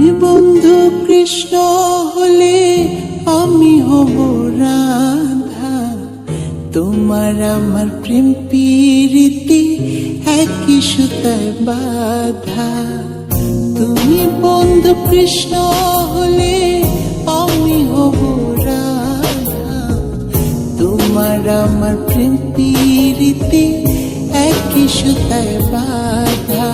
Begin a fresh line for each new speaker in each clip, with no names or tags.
তুমি বন্ধু কৃষ্ণ হলে আমি হব রাধা, তোমার আমার প্রেম প্রীতি একই সুতায় বাঁধা। তুমি বন্ধু কৃষ্ণ হলে আমি হব রাধা, তোমার আমার প্রেম প্রীতি একই সুতায় বাঁধা।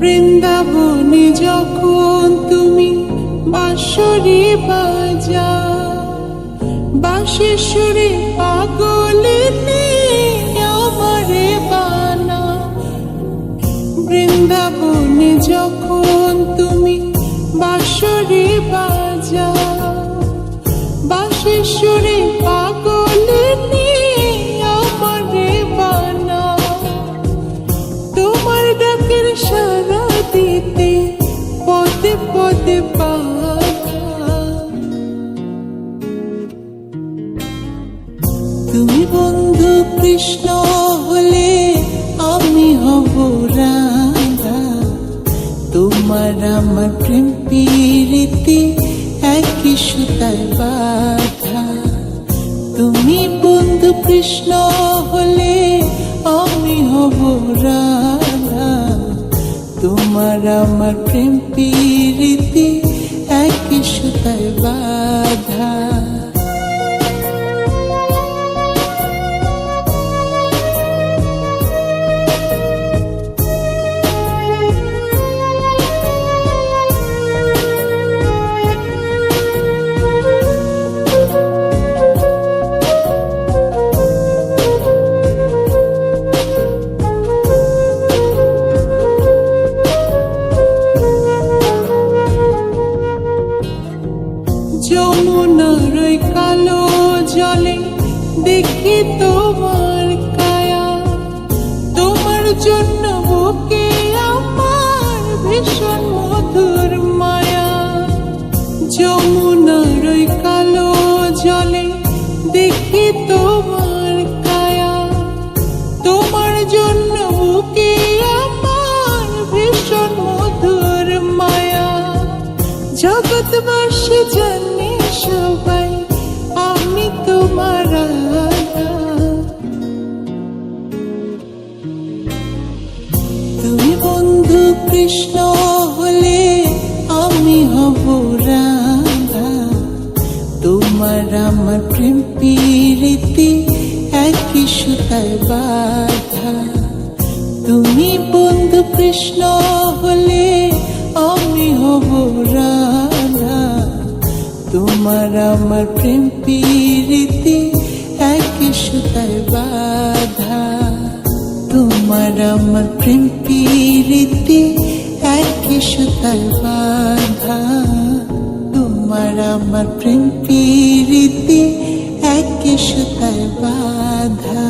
বৃন্দাবনে যখন তুমি বাঁশরি বাজাও, বাঁশির সুরে পাগলিনী আমারে বানাও। বৃন্দাবনে যখন তুমি বাঁশরি বাজাও, বাঁশির সুরে পাগলিনী আমারে বানাও। তোমার ডাকের সারা দিতে পদে পদে বাধা। তুমি বন্ধু কৃষ্ণ হলে আমি হব রাধা, তোমার আমার প্রেম প্রীতি একই সুতায় বাঁধা। তুমি বন্ধু কৃষ্ণ হলে আমি হব রাধা, তোমার আমার প্রেম প্রীতি একই সুতায় বাঁধা। যমুনার ওই কালো জলে দেখি তোমার কায়া, তোমার জন্য বুকে আমার ভীষণ মধুর মায়া। যমুনার ওই কালো জলে দেখি তোমার কায়া, তোমার জন্য বুকে আমার ভীষণ মধুর মায়া। জগৎবাসী জানে সবাই আমি তোমার রাধা, তুমি বন্ধু কৃষ্ণ হলে আমি হব রাধা, তোমার আমার প্রেম প্রীতি একই সুতায় বাঁধা। তুমি বন্ধু কৃষ্ণ হলে আমি হব রাধা, তোমার আমার প্রেম প্রীতি একই সুতায় বাঁধা। তোমার আমার প্রেম প্রীতি একই সুতায় বাঁধা, তোমার আমার প্রেম প্রীতি একই সুতায় বাঁধা।